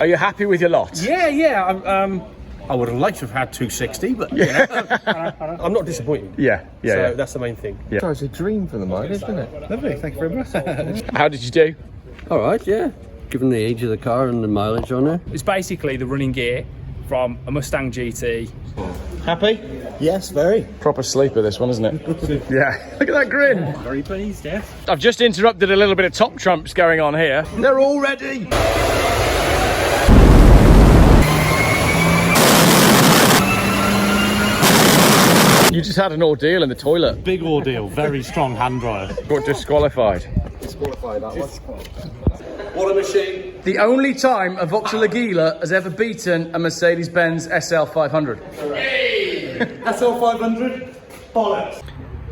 Are you happy with your lot? Yeah. I would have liked to have had 260, but I'm not disappointed. Yeah. So that's the main thing. Yeah. Oh, it's a dream for the mileage, isn't it? Lovely, thank you very much. How did you do? All right, yeah. Given the age of the car and the mileage on it. It's basically the running gear from a Mustang GT. Happy? Yes, very. Proper sleeper, this one, isn't it? Yeah. Look at that grin. Very pleased, yeah. I've just interrupted a little bit of top trumps going on here. They're all ready. You just had an ordeal in the toilet. Big ordeal, very strong hand dryer. Got disqualified. Disqualified that one. What a machine. The only time a Vauxhall Agila has ever beaten a Mercedes-Benz SL 500. Hey! SL 500? Bollocks.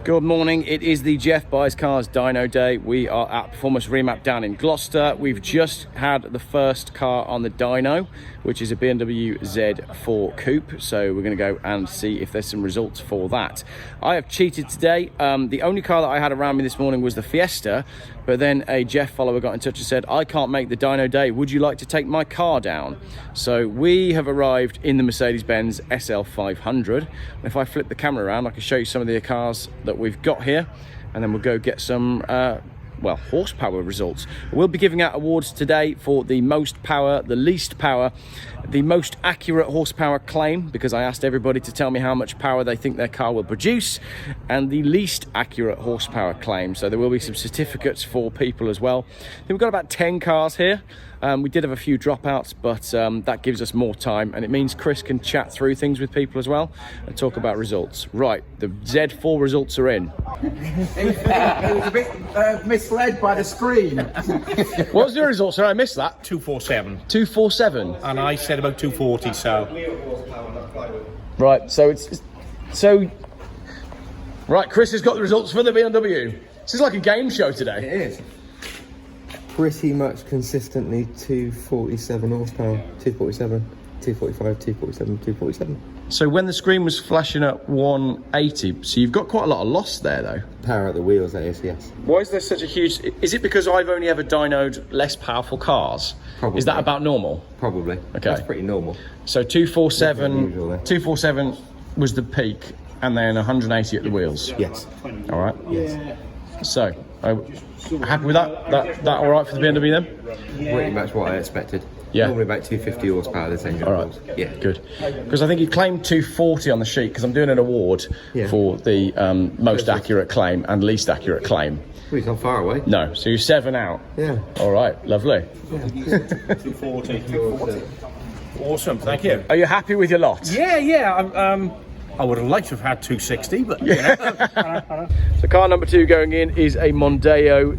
Good morning, it is the Geoff Buys Cars Dyno Day. We are at Performance Remap down in Gloucester. We've just had the first car on the dyno, which is a BMW Z4 Coupe. So we're going to go and see if there's some results for that. I have cheated today. The only car that I had around me this morning was the Fiesta, but then a Geoff follower got in touch and said, I can't make the dyno day, would you like to take my car down? So we have arrived in the Mercedes-Benz SL 500. And if I flip the camera around, I can show you some of the cars that we've got here, and then we'll go get some well, horsepower results. We'll be giving out awards today for the most power, the least power, the most accurate horsepower claim, because I asked everybody to tell me how much power they think their car will produce, and the least accurate horsepower claim. So there will be some certificates for people as well. Then we've got about 10 cars here. We did have a few dropouts, but that gives us more time, and it means Chris can chat through things with people as well and talk about results. Right, the Z4 results are in. It was a bit misled by the screen. What was the result, sir? I missed that. 247. 247. And I said about 240, so. Right, so right, Chris has got the results for the BMW. This is like a game show today. It is. Pretty much consistently 247 horsepower, 247, 245, 247, 247. So when the screen was flashing at 180, so you've got quite a lot of loss there though. Power at the wheels, that is, yes. Why is there such a huge, is it because I've only ever dynoed less powerful cars? Probably. Is that about normal? Probably. Okay. That's pretty normal. So 247, unusual, 247 was the peak, and then 180 at the wheels. Yes. All right. Yes. So, happy with that? That all right for the BMW then? Pretty much what I expected. Yeah. Normally about 250 horsepower this engine. All right. Rules. Yeah. Good. Because I think you claimed 240 on the sheet, because I'm doing an award for the most accurate claim and least accurate claim. Well, he's not far away. No, so you're 7 out. Yeah. All right, lovely. 240. Awesome, thank you. Are you happy with your lot? Yeah. I would have liked to have had 260, but So car number 2 going in is a Mondeo,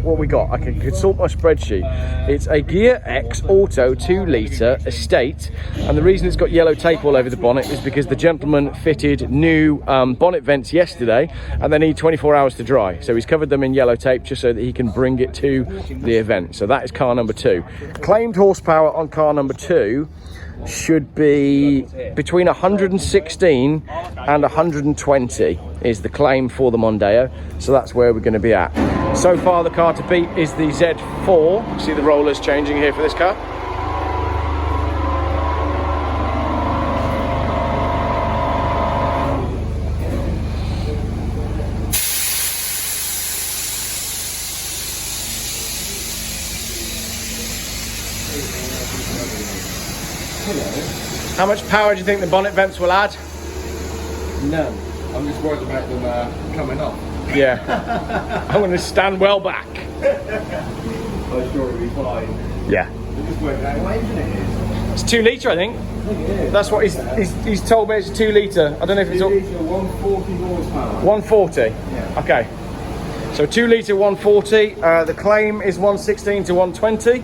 what we got? I can consult my spreadsheet. It's a Ghia X Auto 2 litre estate, and the reason it's got yellow tape all over the bonnet is because the gentleman fitted new bonnet vents yesterday, and they need 24 hours to dry. So he's covered them in yellow tape just so that he can bring it to the event. So that is car number 2. Claimed horsepower on car number 2 should be between 116 and 120 is the claim for the Mondeo, so that's where we're going to be at. So far the car to beat is the Z4. See the rollers changing here for this car. How much power do you think the bonnet vents will add? None. I'm just worried about them coming off. Yeah. I'm going to stand well back. I'm sure it'll be fine. Yeah. Just work out what engine it is. It's 2 litre, I think. That's what he's told me. It's a 2 litre. I don't know if it's all 140 horsepower. 140. Yeah. Okay. So 2 litre 140. The claim is 116 to 120.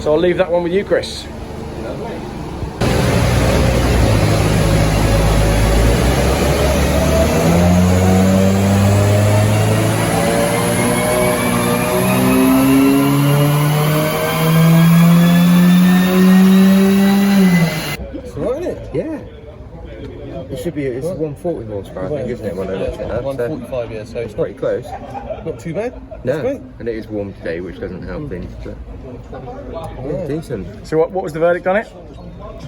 So I'll leave that one with you, Chris. Lovely. Should be, it's 140 horsepower, I think, isn't it, when I looked at that? 145, yeah, so It's pretty close. not too bad. No, and it is warm today, which doesn't help things. But Yeah, decent. So what was the verdict on it?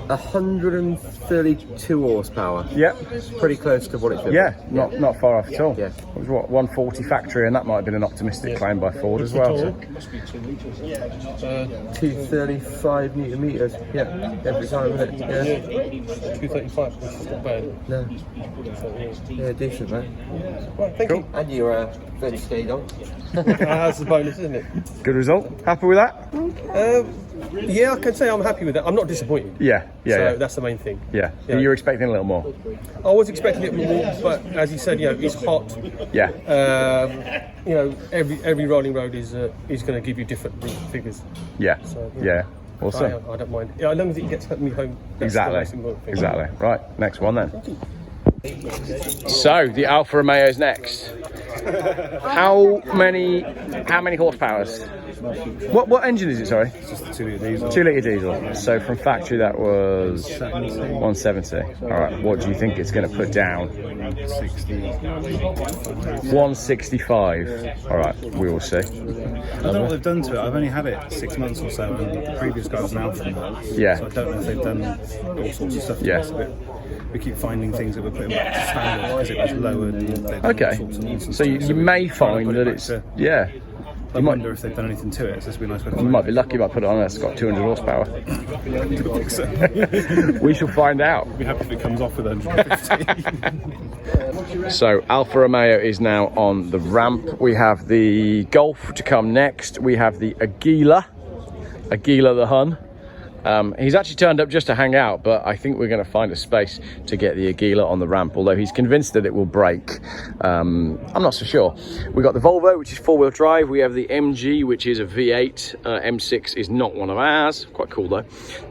132 horsepower. Yep. Pretty close to what it should be. Yeah, not far off at all. Yeah. It was what, 140 factory, and that might have been an optimistic claim by Ford as well. So. 235 newton meters. Yeah, every time, isn't it? Yeah. 235, that's not bad. No. Yeah, decent, man. Right, thank you. And you're fairly stayed on. That's the bonus, isn't it? Good result. Happy with that? Yeah, I can say I'm happy with that. I'm not disappointed. Yeah. So that's the main thing. Yeah. Yeah. You were expecting a little more. I was expecting it more, but as you said, it's hot. Yeah. Every rolling road is going to give you different figures. Yeah. So, yeah. Awesome. I don't mind. Yeah, as long as it gets me home. That's the most important thing. Exactly. Right. Next one then. So the Alfa Romeo is next. How many horsepowers? What engine is it? Sorry. It's just a 2 litre diesel. 2 litre diesel. So from factory that was 170. All right. What do you think it's going to put down? 165. All right. We will see. I don't know what they've done to it. I've only had it 6 months or so, and the previous guy was an Alfa Romeo. Yeah. So I don't know if they've done all sorts of stuff. To Yeah. it. We keep finding things that we're putting back to standard because it was lowered. And they've done all Okay. sorts of nonsense So to you, it. you So may we're trying to find put it that back it's to- yeah. I wonder if they've done anything to it. So this would be a nice way to You find might be lucky. You might put it on there. It's got 200 horsepower. We shall find out. I'd be happy if it comes off with 150. So Alfa Romeo is now on the ramp. We have the Golf to come next. We have the Agila the Hun. He's actually turned up just to hang out, but I think we're going to find a space to get the Agila on the ramp, although he's convinced that it will break. I'm not so sure. We got the Volvo, which is 4-wheel drive. We have the MG, which is a V8. M6 is not one of ours. Quite cool though.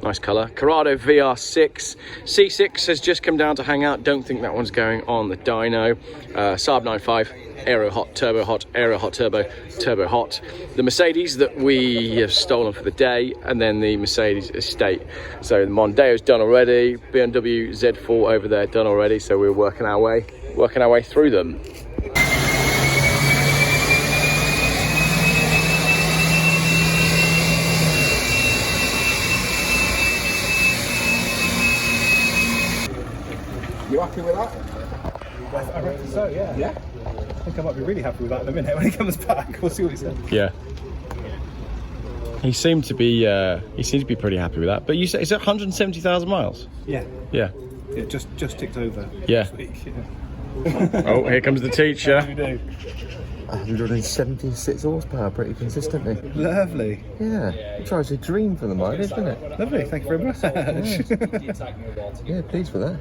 Nice colour. Corrado VR6. C6 has just come down to hang out. Don't think that one's going on the dyno. Saab 9.5. Aero hot, turbo hot, Aero hot, turbo hot. The Mercedes that we have stolen for the day, and then the Mercedes estate. So the Mondeo's done already, BMW Z4 over there done already. So we're working our way through them. You happy with that? I reckon so, yeah. Yeah? I think I might be really happy with that in a minute when he comes back. We'll see what he says. Yeah. He seemed to be pretty happy with that. But you said it's 170,000 miles. Yeah. Yeah. It just ticked over Yeah. this week. Yeah. Oh, here comes the teacher. 176 horsepower, pretty consistently. Lovely. Yeah, it drives a dream for the mileage, doesn't it? Lovely, thank you very much. Yeah, pleased with that.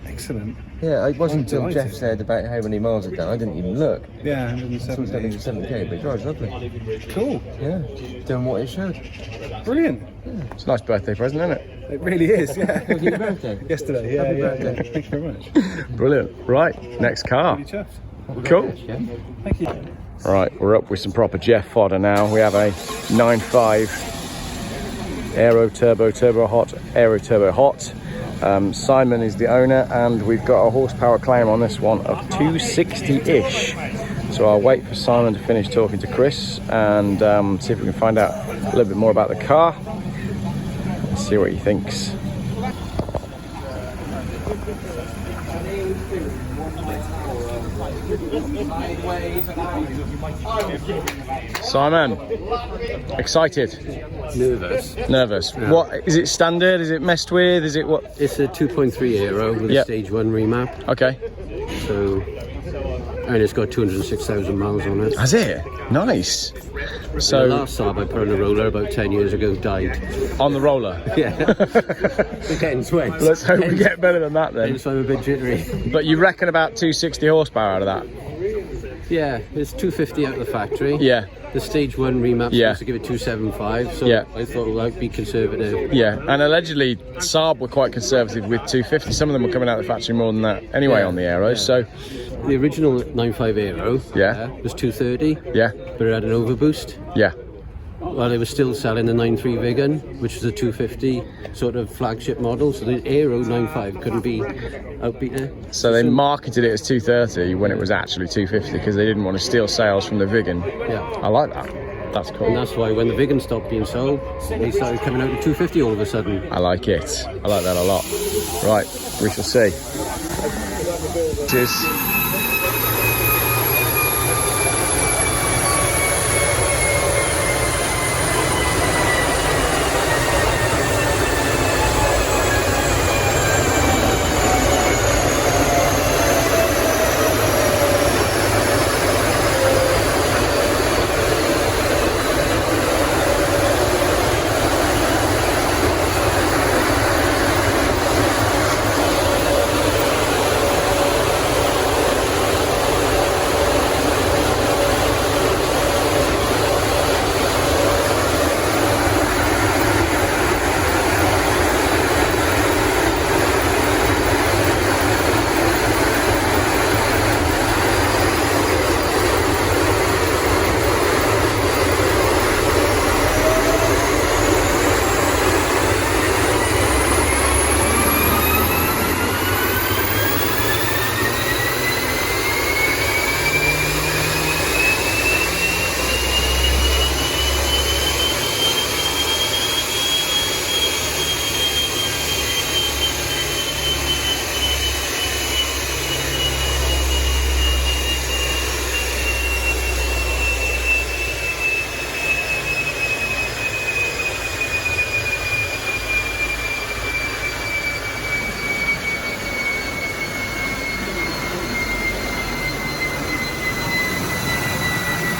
Excellent. Yeah, it wasn't until delighted. Geoff said about how many miles it done. I didn't even look. Yeah, So it's done 170. 70k, but it drives lovely. Cool. Yeah, doing what it should. Brilliant. It's a nice birthday present, isn't it? It really is, yeah. Was it your birthday? Yesterday, yeah. Happy yeah. birthday. Thank you very much. Brilliant. Right, next car. Really chuffed. Cool. Thank you. Right, we're up with some proper Geoff fodder now. We have a 9.5 Aero turbo hot, Aero turbo hot. Simon is the owner, and we've got a horsepower claim on this one of 260-ish. So I'll wait for Simon to finish talking to Chris and see if we can find out a little bit more about the car. Let's see what he thinks. Simon, excited? Nervous. Yeah. What is it? Standard? Is it messed with? Is it what? It's a 2.3 Aero with Yep. a stage 1 remap. Okay. So, and it's got 206,000 miles on it. Has it? Nice. The So last Saab I put on a roller about 10 years ago died. on the roller. Yeah. We're getting sweat. Let's hope we get better than that then. So I'm a bit jittery. But you reckon about 260 horsepower out of that? Yeah, it's 250 out of the factory. Yeah. The stage 1 remap Yeah. supposed to give it 275, so Yeah. I thought, well, I'd be conservative. Yeah, and allegedly Saab were quite conservative with 250. Some of them were coming out of the factory more than that anyway on the Aeros. So The original 9.5 Aero was 230, yeah, but it had an overboost. yeah. Well, they were still selling the 9.3 Vegan, which was a 250 sort of flagship model, so the Aero 9.5 couldn't be outbeaten. So they marketed it as 230 when it was actually 250 because they didn't want to steal sales from the Vigan. Yeah. I like that. That's cool. And that's why when the Vigan stopped being sold, they started coming out at 250 all of a sudden. I like it. I like that a lot. Right, we shall see. Cheers.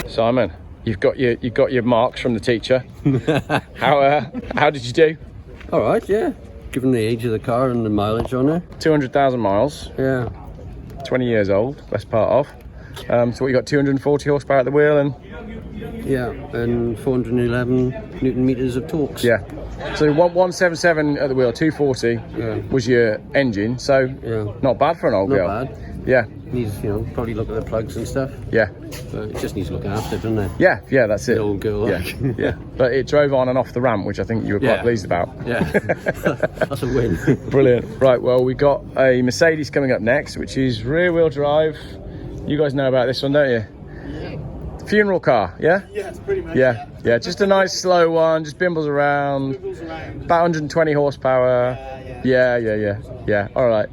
Simon, you've got your marks from the teacher. How did you do? All right, yeah. Given the age of the car and the mileage on it. 200,000 miles. Yeah. 20 years old, best part of. So what, you got 240 horsepower at the wheel and... Yeah, and 411 Newton meters of torque. Yeah. So 177 at the wheel, 240 was your engine, so not bad for an old girl. Not bad. Yeah. Needs, you know, probably look at the plugs and stuff. Yeah. But it just needs looking after, doesn't it? Yeah, that's it. The old girl. Yeah, yeah. But it drove on and off the ramp, which I think you were quite pleased about. Yeah. That's a win. Brilliant. Right, well, we got a Mercedes coming up next, which is rear-wheel drive. You guys know about this one, don't you? Funeral car, yeah? Yeah, it's pretty much. Yeah. Just a nice slow one, just bimbles around. About 120 horsepower. Yeah. All right.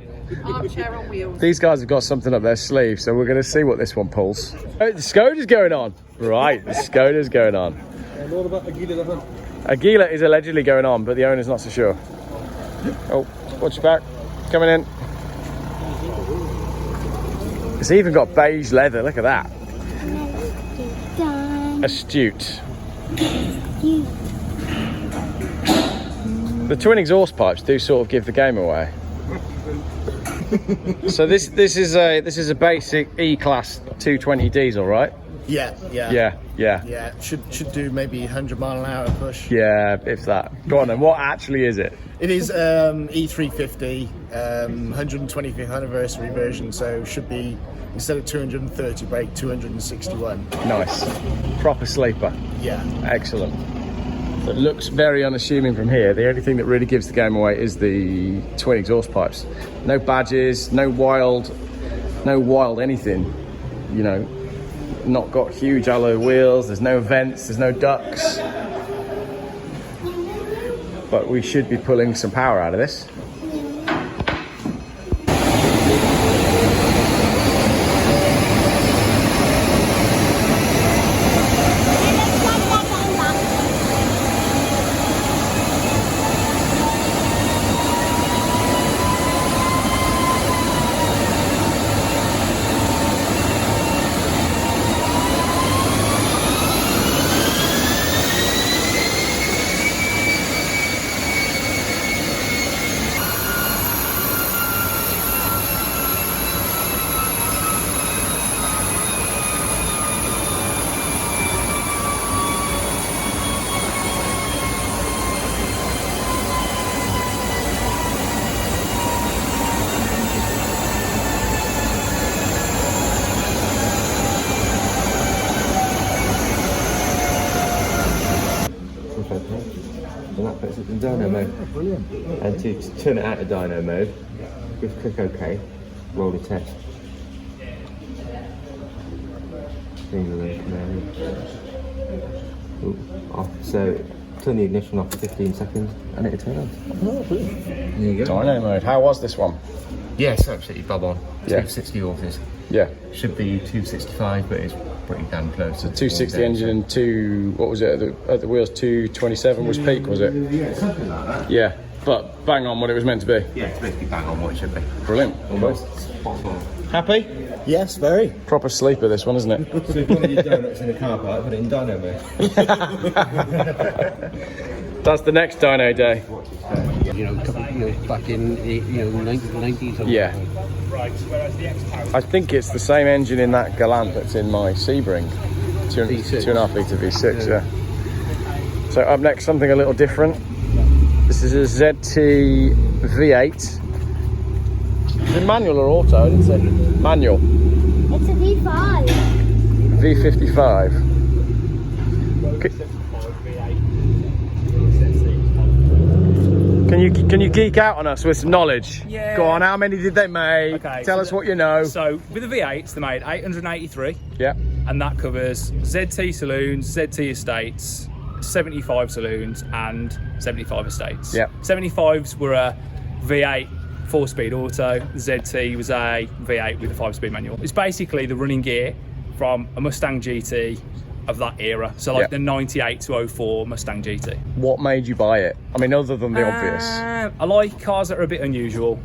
Armchair on wheels. These guys have got something up their sleeve, so we're going to see what this one pulls. Oh, the Skoda's going on. Right, the Skoda's going on. And what about Agila? Agila is allegedly going on, but the owner's not so sure. Oh, watch your back. Coming in. It's even got beige leather, look at that. Astute. The twin exhaust pipes do sort of give the game away. So this is a basic E-Class 220 diesel, right? Yeah. Should do maybe 100 mile an hour push. Yeah, if that. Go on then. What actually is it? It is E350, 125th anniversary version. So should be, instead of 230 brake, 261. Nice. Proper sleeper. Yeah. Excellent. It looks very unassuming from here. The only thing that really gives the game away is the twin exhaust pipes. No badges, no wild anything, you know. Not got huge alloy wheels, there's no vents, there's no ducts. But we should be pulling some power out of this. And that puts it in dyno mode. Brilliant. And to turn it out of dyno mode, just click OK, roll the test. Things are there. So turn the ignition off for 15 seconds and it'll turn on. Oh, brilliant. There you go. Dyno mode. How was this one? Yes, absolutely bob on. Yeah. 260 horses. Yeah. Should be 265, but it's pretty damn close. So 260 engine and what was it at the wheels? 227 was peak, was it? Yeah, something like that. Yeah, but bang on what it was meant to be. Yeah, it's basically bang on what it should be. Brilliant. Almost spot on. Happy? Yes, very. Proper sleeper this one, isn't it? So if you want your donuts in the car park, put it in Dyno mode. That's the next Dyno day. You know, back in the 90s. Or Yeah. I think it's the same engine in that Galant that's in my Sebring. V6. 2.5 litre V6, yeah. So up next, something a little different. This is a ZT V8. Is it manual or auto? I didn't say. Manual. It's a V5. V55. Can you geek out on us with some knowledge? Yeah. Go on, how many did they make? Okay, Tell us what you know. So with the V8s, they made 883, Yeah. and that covers ZT saloons, ZT estates, 75 saloons, and 75 estates. Yeah. 75s were a V8 4-speed auto. ZT was a V8 with a 5-speed manual. It's basically the running gear from a Mustang GT of that era. So like Yeah. the 98 to 04 Mustang GT. What made you buy it? I mean, other than the obvious. I like cars that are a bit unusual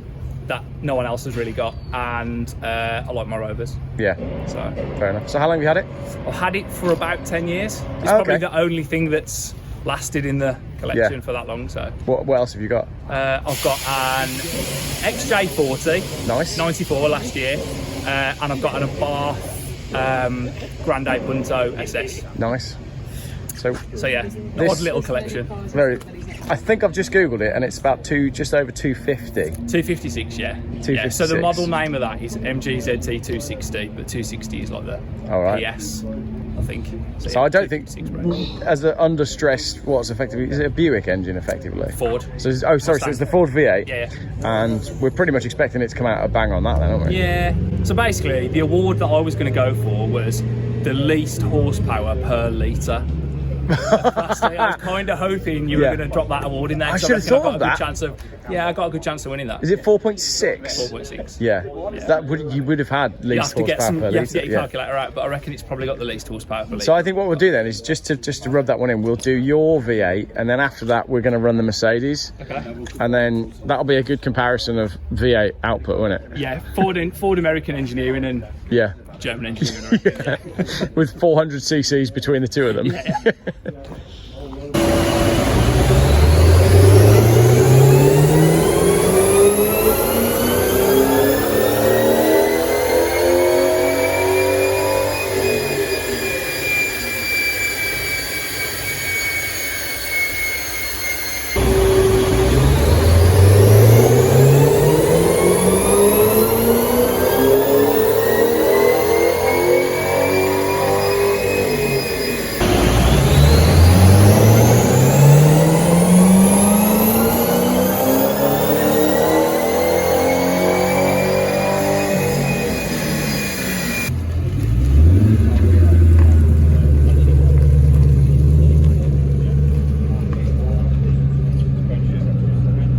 that no one else has really got, and I like my Rovers. Yeah, So fair enough. So how long have you had it? I've had it for about 10 years. It's Okay. probably the only thing that's lasted in the collection Yeah. for that long. So What else have you got? I've got an XJ40, Nice. 94 last year, and I've got an Abarth Grande Punto SS. Nice. So So yeah, This- odd little collection. very. I think I've just googled it, and it's about just over 250. 256, yeah. Yeah, so the 256. model name of that is MGZT 260, but 260 is like the All right. PS, I think. So yeah, I don't think, 256 brand. as an understressed, what's effectively, is it a Buick engine effectively? Ford. So so it's the Ford V8. Yeah. And we're pretty much expecting it to come out a bang on that then, aren't we? Yeah. So basically, the award that I was going to go for was the least horsepower per litre. I was kind of hoping you were Yeah. going to drop that award in there. I 'cause should have reckon I've thought got of a good that. chance of. Yeah, I got a good chance of winning that. Is it 4.6? 4.6. Yeah. Yeah. That you would have had You least have to get horsepower per you have to litre. get your calculator out, but I reckon it's probably got the least horsepower per litre. So I think what we'll do then is just to rub that one in, we'll do your V8, and then after that we're going to run the Mercedes, Okay. and then that'll be a good comparison of V8 output, won't it? Yeah, Ford American engineering and Yeah. German engineering. I reckon. With 400 cc's between the two of them. Yeah.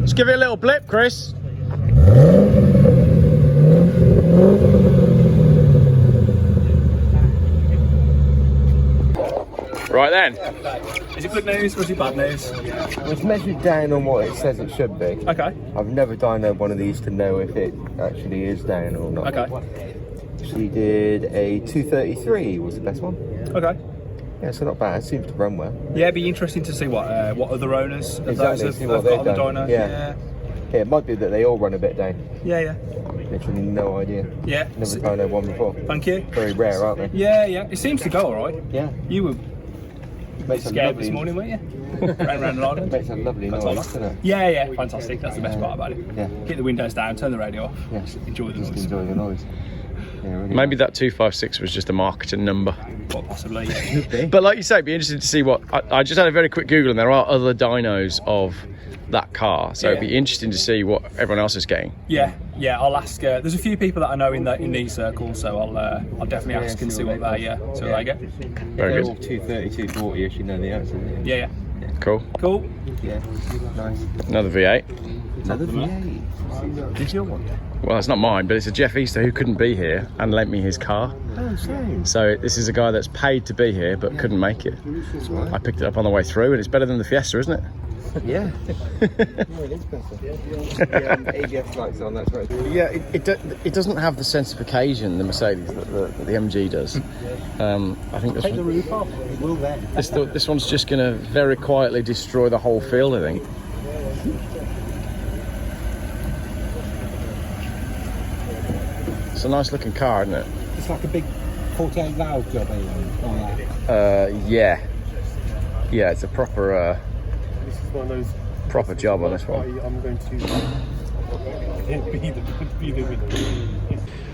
Just give it a little blip, Chris. Right then. Is it good news or is it bad news? It's measured down on what it says it should be. Okay. I've never dynoed one of these to know if it actually is down or not. Okay. She did a 233 was the best one. Okay. Yeah, so not bad. Seems to run well. Yeah, it'd be interesting to see what other owners of those Exactly. See have what got on they've the done. dyno. Yeah. Yeah, it might be that they all run a bit down. Yeah. Literally no idea. Yeah. Never dynoed one before. Thank you. Very rare, aren't they? Yeah. It seems to go all right. Yeah. You were Makes a scared lovely, this morning, weren't you? Around the island. Makes a lovely noise, doesn't it? Yeah, fantastic. That's the best part about it. Yeah. Keep the windows down, turn the radio off. Yeah. Enjoy the Just noise. enjoy the noise. Yeah, really Maybe that 256 was just a marketing number. Well, possibly. Yeah. But like you say, it'd be interesting to see what. I just had a very quick Google, and there are other dynos of that car, so it'd be interesting to see what everyone else is getting. Yeah. Yeah, I'll ask. There's a few people that I know in these circles, so I'll definitely ask and see what they get. Very All good. 230, 240 if you know the answer. don't you? Yeah. Cool. Cool. Yeah, nice. Another V8. Another V8. Did you want? Well, it's not mine, but it's a Geoff Easter who couldn't be here and lent me his car. Oh, same. So this is a guy that's paid to be here but couldn't make it. I picked it up on the way through, and it's better than the Fiesta, isn't it? Yeah. It is better. ABS lights on, that's right. Yeah, it doesn't have the sense of occasion the Mercedes that the MG does. I think Take the roof off. It will then. this one's just going to very quietly destroy the whole field, I think. It's a nice looking car, isn't it? It's like a big 48 valve job on that. Yeah, it's a proper This is one of those. proper job on this one. I'm going to be the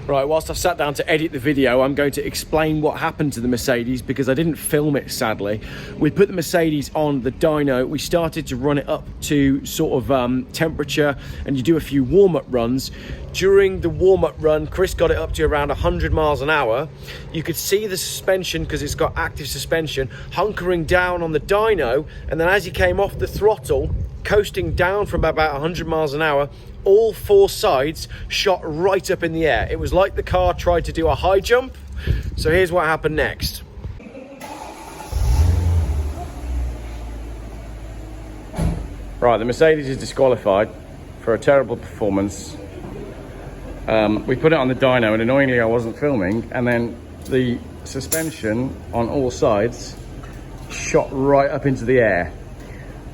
Right, whilst I've sat down to edit the video, I'm going to explain what happened to the Mercedes because I didn't film it, sadly. We put the Mercedes on the dyno. We started to run it up to sort of temperature, and you do a few warm-up runs. During the warm-up run, Chris got it up to around 100 miles an hour. You could see the suspension, because it's got active suspension, hunkering down on the dyno, and then as he came off the throttle, coasting down from about 100 miles an hour, all four sides shot right up in the air. It was like the car tried to do a high jump. So here's what happened next. Right, the Mercedes is disqualified for a terrible performance. We put it on the dyno, and annoyingly I wasn't filming, and then the suspension on all sides shot right up into the air.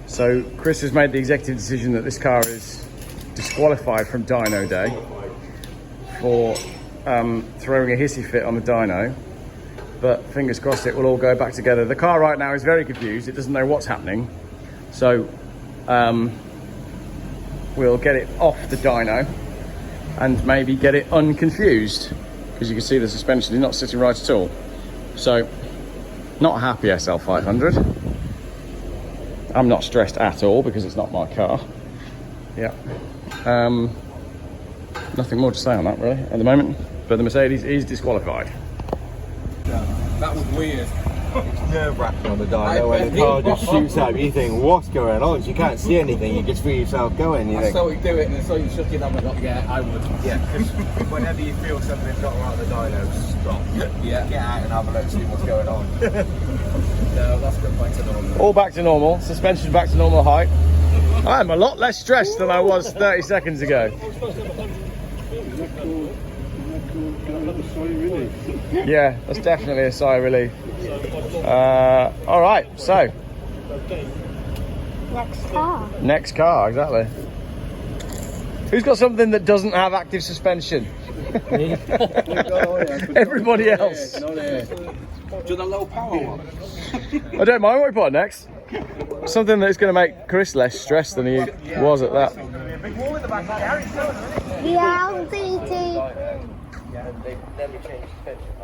So Chris has made the executive decision that this car is disqualified from dyno day for throwing a hissy fit on the dyno, but fingers crossed it will all go back together. The car right now is very confused. It doesn't know what's happening, so we'll get it off the dyno and maybe get it unconfused, because you can see the suspension is not sitting right at all. So not a happy SL500. I'm not stressed at all because it's not my car. Yeah. Nothing more to say on that really at the moment, but the Mercedes is disqualified. That was weird. It's nerve-wracking on the dyno when the car just shoots out. You think, what's going on? You can't see anything. You just feel yourself going. You I think, saw you do it and I saw you shook your thumb and got, yeah, I would. yeah, because whenever you feel something's not right on the dyno, stop. Yeah. Get out and have a look, see what's going on. No, that's good back to normal. All back to normal, suspension back to normal height. I'm a lot less stressed than I was 30 seconds ago. Yeah, that's definitely a sigh of relief. All right, so Next car. next car, exactly. Who's got something that doesn't have active suspension? Everybody else. Do the low power one. I don't mind what we put on next. Something that's going to make Chris less stressed than he was at that. The LDT.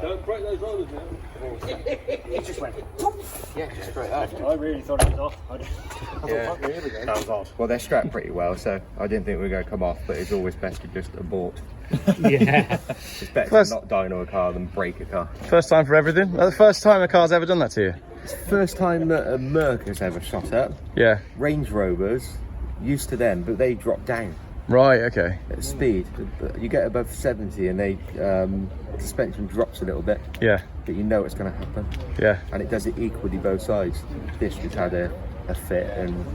Don't break those rollers now. It just went. Yeah, just straight up. I really thought it was off. I thought, fuck me, here we go. That was odd. Well, they're strapped pretty well, so I didn't think we were going to come off, but it's always best to just abort. Yeah. It's better First- to not dyno a car than break a car. First time for everything. That's the first time a car's ever done that to you. It's the first time that a Merc has ever shot up. Yeah. Range Rovers, used to them, but they drop down Right. Okay. at speed. But you get above 70 and they suspension drops a little bit, Yeah. but you know it's going to happen. Yeah. And it does it equally both sides. This just had a fit and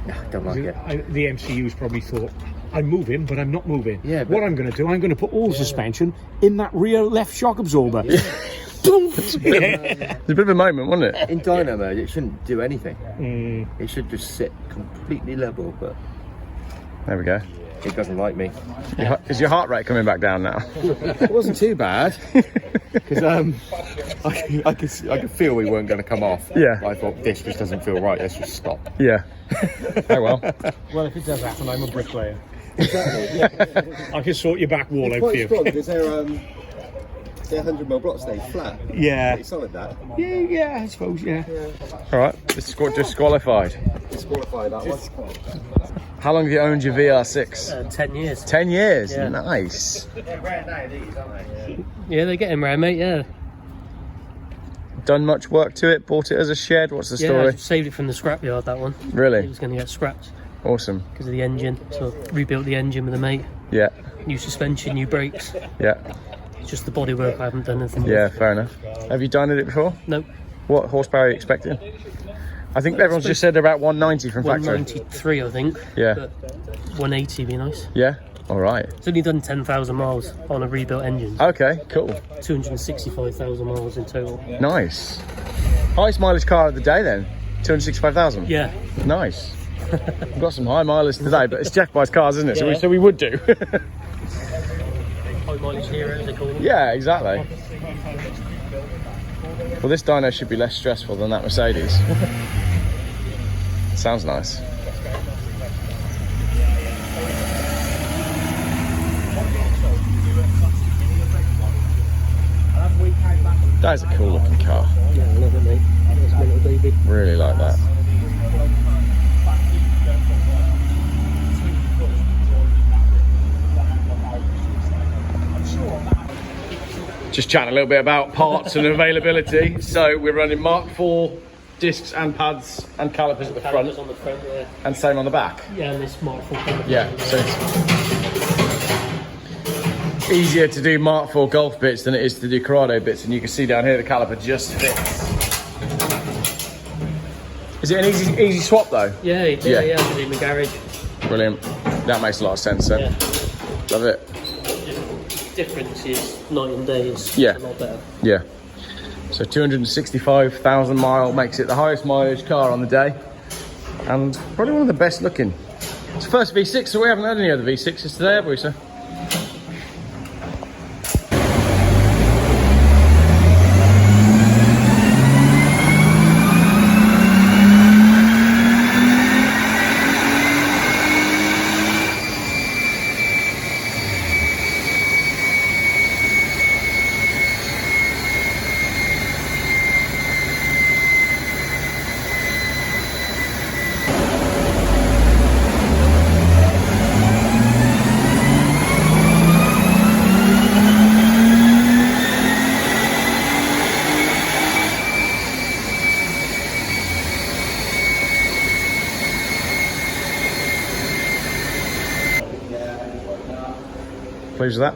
I don't like it. The MCU's probably thought, I'm moving, but I'm not moving. Yeah, but- what I'm going to do, I'm going to put all the suspension in that rear left shock absorber. It's a bit of a moment, wasn't it? In dyno mode, it shouldn't do anything. It should just sit completely level, but There we go. it doesn't like me. Is your heart rate coming back down now? It wasn't too bad because I could feel we weren't going to come off. Yeah. I thought this just doesn't feel right. Let's just stop. Yeah. Oh well. Well, if it does happen, I'm a bricklayer. Exactly. I can sort your back wall out for Quite you. strong because they're Say 100mm block stage flat. Yeah. Pretty solid that. Yeah, I suppose, yeah. All right, disqualified. Disqualified that one. How long have you owned your VR6? 10 years. 10 years? Yeah. Nice. Yeah, they're getting rare, mate, yeah. Done much work to it? Bought it as a shed? What's the story? Yeah, I saved it from the scrapyard, that one. Really? It was going to get scrapped. Awesome. Because of the engine. So I rebuilt the engine with a mate. Yeah. New suspension, new brakes. Yeah. It's just the bodywork I haven't done anything Yeah, with. fair enough. Have you done it before? No. What horsepower are you expecting? I think everyone's just said about 190 from factory. 193, I think. Yeah. But 180 would be nice. Yeah? All right. It's only done 10,000 miles on a rebuilt engine. Okay, cool. 265,000 miles in total. Nice. Highest mileage car of the day then? 265,000? Yeah. Nice. We've got some high mileage today, but it's Jeff buys cars, isn't it? Yeah. So we would do. High mileage heroes, they call them. Yeah, exactly. Well, this dyno should be less stressful than that Mercedes. Sounds nice. That is a cool looking car. Yeah, I love it, mate. That's my little baby. Really like that. Just chatting a little bit about parts and availability. So we're running Mark IV discs and pads and calipers at the front, On the front, yeah. and same on the back. Yeah, and this Mark IV. Yeah, so it's easier to do Mark IV Golf bits than it is to do Corrado bits, and you can see down here the caliper just fits. Is it an easy swap though? Yeah, I do it in the garage. Brilliant. That makes a lot of sense then. Yeah. Love it. Difference is night and day. It's Yeah. a lot better. Yeah. So 265,000 mile makes it the highest mileage car on the day, and probably one of the best looking. It's the first V6, so we haven't had any other V6s today, have we, sir? Pleased with that?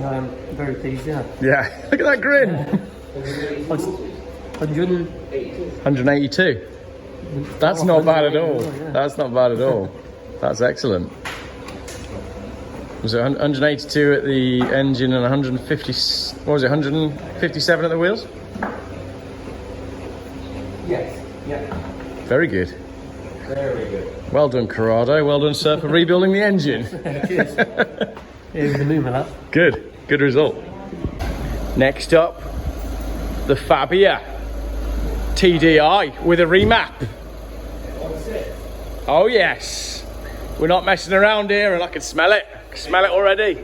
I'm very pleased, yeah. Yeah. Look at that grin. 182. That's not bad at all. That's not bad at all. That's excellent. Was it 182 at the engine and 150? What was it? 157 at the wheels? Yes. Yeah. Very good. Very good. Well done, Corrado. Well done, sir, for rebuilding the engine. Cheers. Yeah, the moon with that. Good. Good result. Next up, the Fabia TDi with a remap. Oh yes. We're not messing around here, and I can smell it. Smell it already.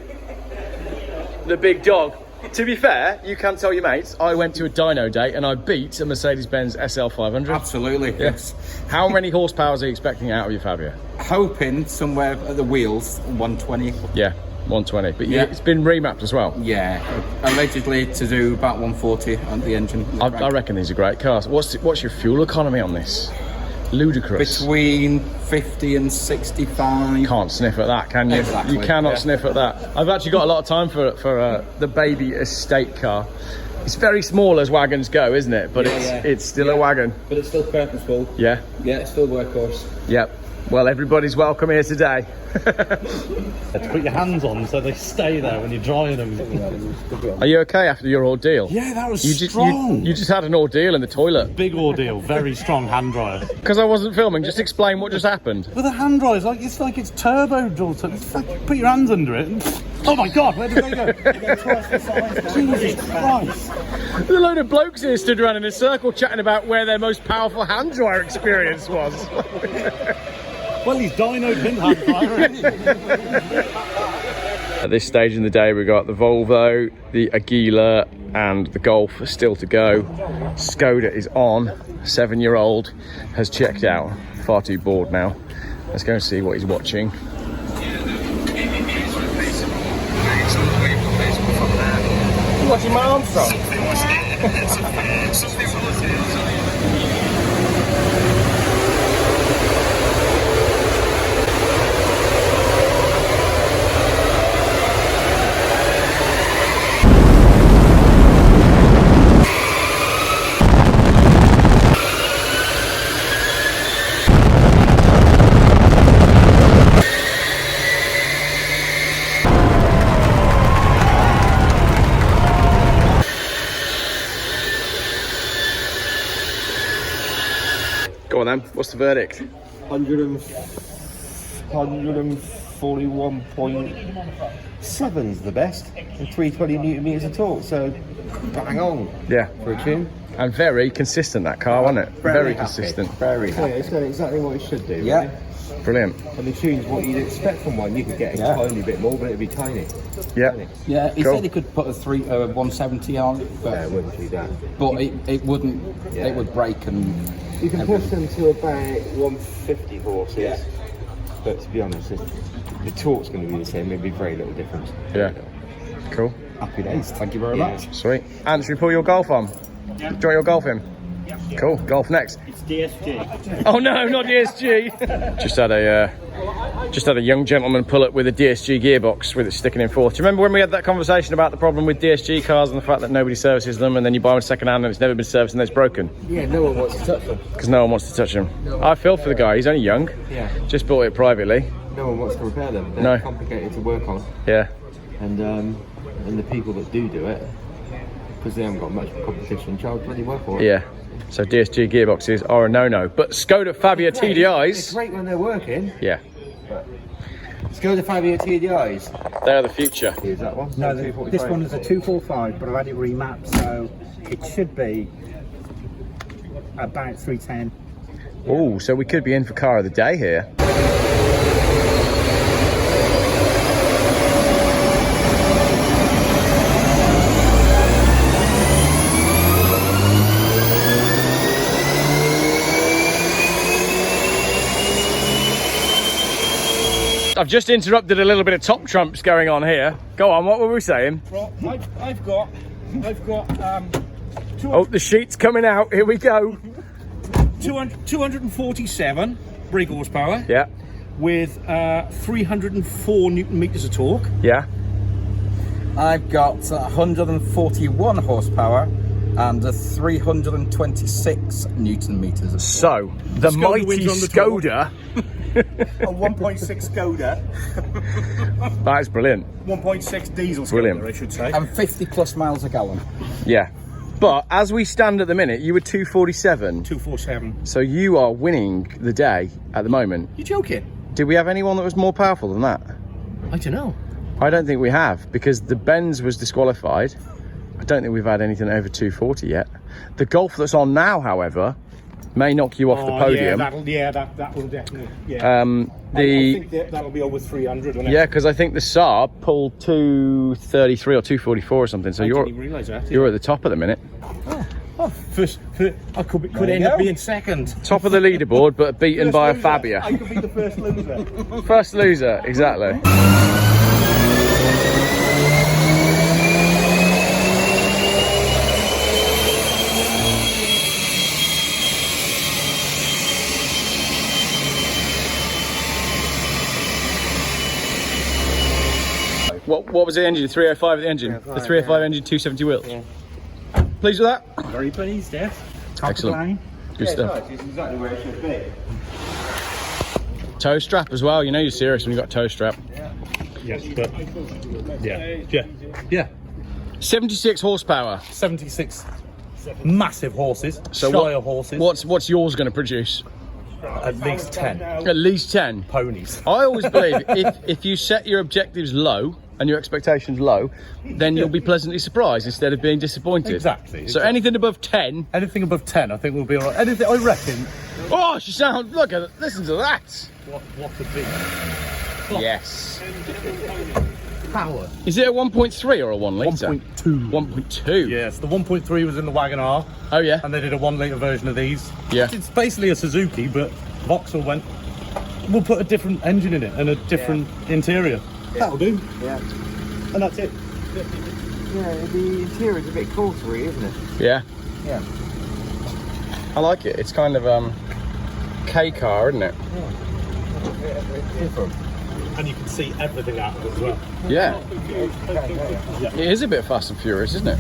The big dog. To be fair, you can tell your mates, I went to a dyno day and I beat a Mercedes-Benz SL500. Absolutely, yes. How many horsepower are you expecting out of your Fabia? Hoping somewhere at the wheels, 120. Yeah, 120. But Yeah. it's been remapped as well. Yeah, allegedly to do about 140 on the engine. I reckon these are great cars. What's your fuel economy on this? Ludicrous. Between 50 and 65. Can't sniff at that, can you? Exactly, You cannot yeah. sniff at that. I've actually got a lot of time for the baby estate car. It's very small as wagons go, isn't it? But it's still a wagon. But it's still purposeful. Yeah. Yeah, it's still workhorse. Yep. Well, everybody's welcome here today. To put your hands on so they stay there when you're drying them. Are you okay after your ordeal? Yeah, that was strong. You just had an ordeal in the toilet. Big ordeal, very strong hand dryer. Because I wasn't filming, just explain what just happened. With a hand dryer, it's like it's turbo built up. It's like, put your hands under it. And, oh my God, where did they go? Jesus Christ. There's a load of blokes here stood around in a circle chatting about where their most powerful hand dryer experience was. Well, he's dynoed him hand dryer. At this stage in the day, we've got the Volvo, the Agila, and the Golf still to go. Skoda is on. 7-year-old has checked out. Far too bored now. Let's go and see what he's watching. Watching my Armstrong. Go on then, what's the verdict? 141.7 is the best, and 320 newton meters of torque, so bang on. Yeah. For a tune. And very consistent, that car, wasn't it? Very happy. consistent. Very happy. It's done exactly what it should do. Yeah. Really. Brilliant. And the tune's what you'd expect from one. You could get a tiny bit more, but it'd be tiny. Yeah. Tiny. Yeah, he Cool. said he could put a 170 on it, but Yeah, it wouldn't do that. but it wouldn't. Yeah. It would break and. You can push them to about 150 horses. Yeah. But to be honest, the torque's going to be the same. There'd be very little difference. Yeah. Cool. Happy days. Thank you very much. Sweet. And should we pull your Golf on? Yeah. Do you want your Golf in? Yeah. Cool. Golf next. It's DSG. Oh no, not DSG. just had a young gentleman pull up with a DSG gearbox with it sticking in fourth. Do you remember when we had that conversation about the problem with DSG cars and the fact that nobody services them, and then you buy them second hand and it's never been serviced and it's broken? Yeah, no one wants to touch them. Because no one wants to touch them. I feel for the guy. He's only young. Yeah. Just bought it privately. No one wants to repair them. They're No. complicated to work on. Yeah. And the people that do it, because they haven't got much competition, charge bloody well for it. Yeah. So DSG gearboxes are a no-no. But Skoda Fabia TDis... It's great when they're working. Yeah. Skoda Fabia TDis. They are the future. Is that one? No, this one is a 245, but I've had it remapped, so it should be about 310. Oh, so we could be in for car of the day here. I've just interrupted a little bit of top trumps going on here. Go on, what were we saying? Well, I've got Oh, the sheet's coming out. Here we go. 247 brake horsepower. Yeah. With 304 newton meters of torque. Yeah. I've got 141 horsepower and 326 newton meters. So the Skoda mighty wins on the Skoda. A 1.6 Skoda. That is brilliant. 1.6 diesel Skoda, Brilliant. I should say. And 50 plus miles a gallon. Yeah. But as we stand at the minute, you were 247. 247. So you are winning the day at the moment. You're joking? Did we have anyone that was more powerful than that? I don't know. I don't think we have, because the Benz was disqualified. I don't think we've had anything over 240 yet. The Golf that's on now, however, may knock you off the podium. That will definitely. Yeah. I think that'll be over 300. Won't it? Yeah, because I think the Saab pulled 233 or 244 or something. So I you're didn't even realise that. you're at the top at the minute. I could end up being second. Top of the leaderboard, but beaten First by a loser. Fabia. I could be the first loser. First loser, exactly. What was the engine? 305 at the engine? The 305 engine, 270 wheels? Yeah. Pleased with that? Very pleased, yes. Excellent. Good stuff. It's exactly where it should be. Toe strap as well. You know you're serious when you've got toe strap. Yes, but yeah. 76 horsepower. 76 massive horses. So Shire horses. What's yours going to produce? At least 10 At least 10 ponies. I always believe if you set your objectives low and your expectations low, then you'll be pleasantly surprised instead of being disappointed. Exactly. So anything above 10. Anything above 10, I think we'll be all right. Anything, I reckon. Oh, she sounds. Look at it. Listen to that. What a beat. Yes. horsepower. Is it a 1.3 or a 1 litre? 1.2. 1.2? Yes, the 1.3 was in the Wagon R. Oh yeah. And they did a 1 litre version of these. Yeah. It's basically a Suzuki, but Vauxhall went, we'll put a different engine in it and a different interior. That'll do. Yeah. And that's it. Yeah, the interior's a bit coarsery, isn't it? Yeah. Yeah. I like it. It's kind of K car, isn't it? Different. And you can see everything out of it as well. Yeah. It is a bit Fast and Furious, isn't it?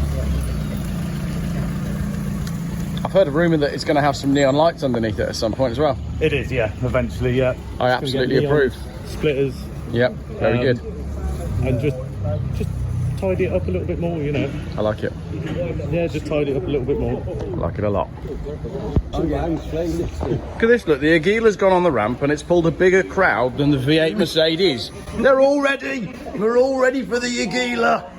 I've heard a rumour that it's going to have some neon lights underneath it at some point as well. It is, yeah. Eventually, yeah. I absolutely approve. Splitters. Yep, very good. And just tidy it up a little bit more, you know. I like it. Yeah, just tidy it up a little bit more. I like it a lot. Look at this, look, the Agila's gone on the ramp and it's pulled a bigger crowd than the V8 Mercedes. They're all ready. We're all ready for the Agila.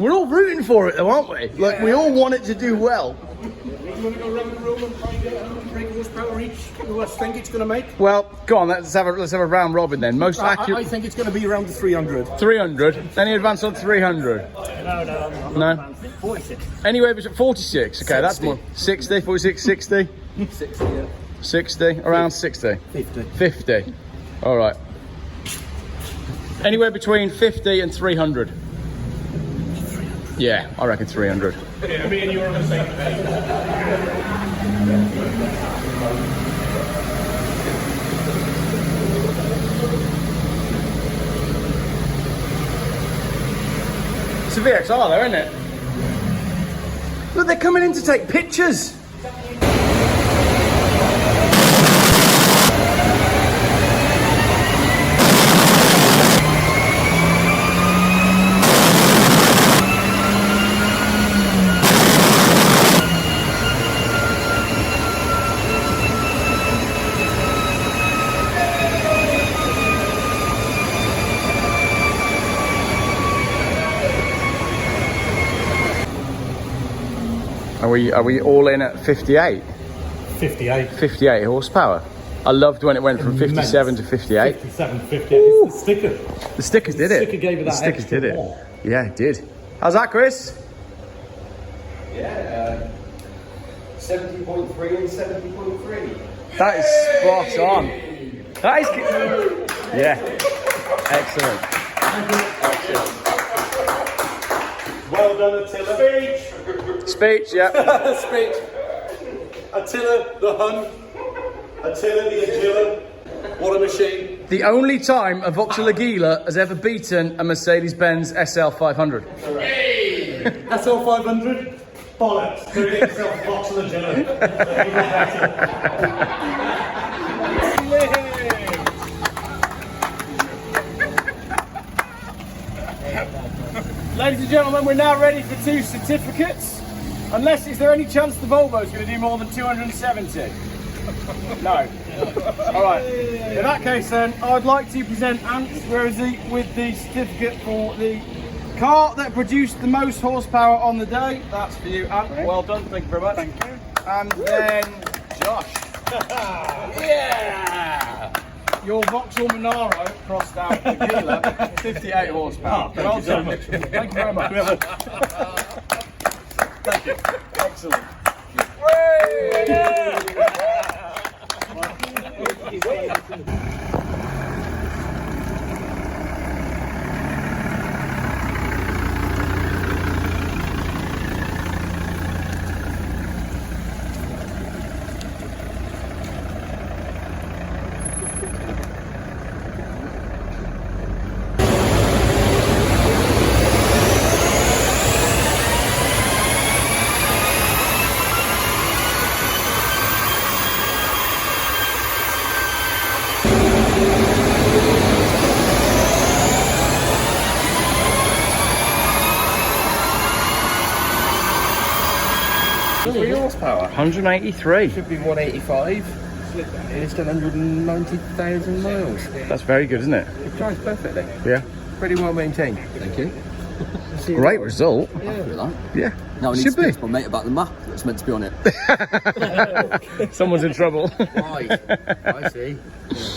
We're all rooting for it though, aren't we? Like, we all want it to do well. You want to go around the room and find out how much brake horsepower each who I think it's going to make? Well, go on, let's have a round robin then. Most accurate. I think it's going to be around the 300. 300. Any advance on 300? No. 46. Anywhere between 46. Okay, that's more. 60, 46, 60. 60, yeah. 60, around 60. 50. 50. All right. Anywhere between 50 and 300. Yeah, I reckon 300. Yeah, me and you are on the same page. It's a VXR though, isn't it? Look, they're coming in to take pictures. Are we all in at 58? 58. 58 horsepower. I loved when it went from 57 to 58. 57, 58. It's the sticker. The stickers did it. The sticker gave it that The stickers extra did it. more. Yeah, it did. How's that, Chris? Yeah, 70.3 and 70.3. That is spot on. That is good. Yeah. Excellent. Excellent. Well done, Attila. Speech, yeah. Speech. Attila the Hun. Attila the Agila. What a machine. The only time a Vauxhall Agila has ever beaten a Mercedes-Benz SL 500. Hey! SL 500? Bollocks. There is yourself Vauxhall Agila. Ladies and gentlemen, we're now ready for 2 certificates. Unless, is there any chance the Volvo's going to do more than 270? No. All right. In that case then, I'd like to present Ant, where is he, with the certificate for the car that produced the most horsepower on the day. That's for you, Ant. Well done, thank you very much. Thank you. And then Josh. Yeah! Your Vauxhall Monaro crossed out the Ghia, 58 horsepower. Oh, thank you so much. Thank you very much. Thank you. Excellent. Horsepower. 183. Should be 185. It's done 190,000 miles. That's very good, isn't it? It drives perfectly. Yeah. Pretty well maintained. Thank you. Great result. Yeah. Now I need Should to speak be. to my mate about the map that's meant to be on it. Someone's in trouble. Right, I see.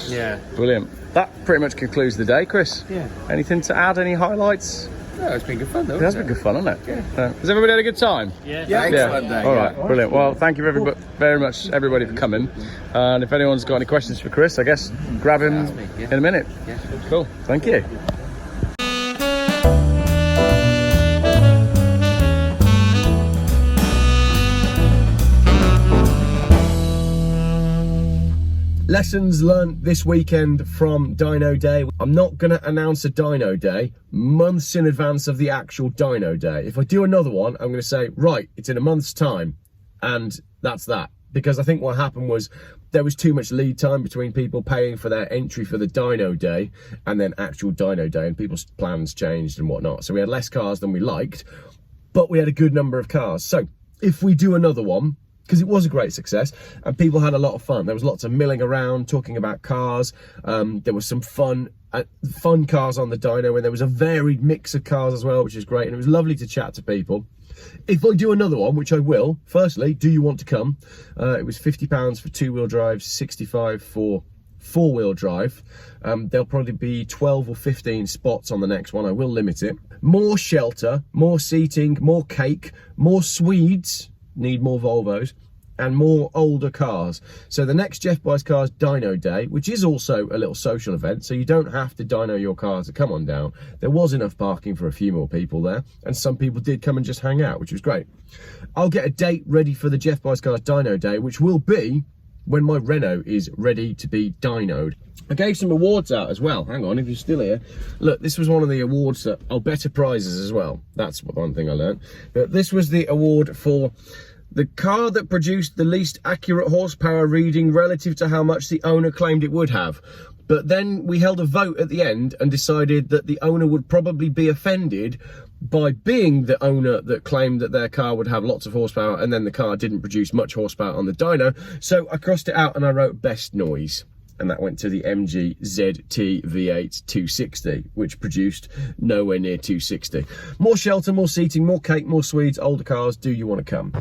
Yeah. Brilliant. That pretty much concludes the day, Chris. Yeah. Anything to add? Any highlights? No, it's been good fun though. It has been good fun, hasn't it? Yeah. Has everybody had a good time? Yeah. Excellent day. All right, brilliant. Well, thank you very much, everybody, for coming. And if anyone's got any questions for Chris, I guess grab him in a minute. Yeah. Cool. Thank you. Lessons learned this weekend from Dyno Day. I'm not going to announce a Dyno Day months in advance of the actual Dyno Day. If I do another one, I'm going to say, right, it's in a month's time, and that's that. Because I think what happened was there was too much lead time between people paying for their entry for the Dyno Day and then actual Dyno Day, and people's plans changed and whatnot. So we had less cars than we liked, but we had a good number of cars. So if we do another one, because it was a great success and people had a lot of fun. There was lots of milling around, talking about cars. There was some fun cars on the dyno, and there was a varied mix of cars as well, which is great. And it was lovely to chat to people. If I do another one, which I will, firstly, do you want to come? It was £50 for 2-wheel drive, £65 for 4-wheel drive. There'll probably be 12 or 15 spots on the next one. I will limit it. More shelter, more seating, more cake, more Swedes, need more Volvos, and more older cars. So the next Geoff Buys Cars Dyno Day, which is also a little social event, so you don't have to dyno your car to come on down. There was enough parking for a few more people there, and some people did come and just hang out, which was great. I'll get a date ready for the Geoff Buys Cars Dyno Day, which will be when my Renault is ready to be dynoed. I gave some awards out as well. Hang on, if you're still here. Look, this was one of the awards that, better prizes as well. That's one thing I learned. But this was the award for the car that produced the least accurate horsepower reading relative to how much the owner claimed it would have. But then we held a vote at the end and decided that the owner would probably be offended by being the owner that claimed that their car would have lots of horsepower, and then the car didn't produce much horsepower on the dyno. So I crossed it out and I wrote best noise. And that went to the MG ZT V8 260, which produced nowhere near 260. More shelter, more seating, more cake, more Swedes, older cars. Do you want to come?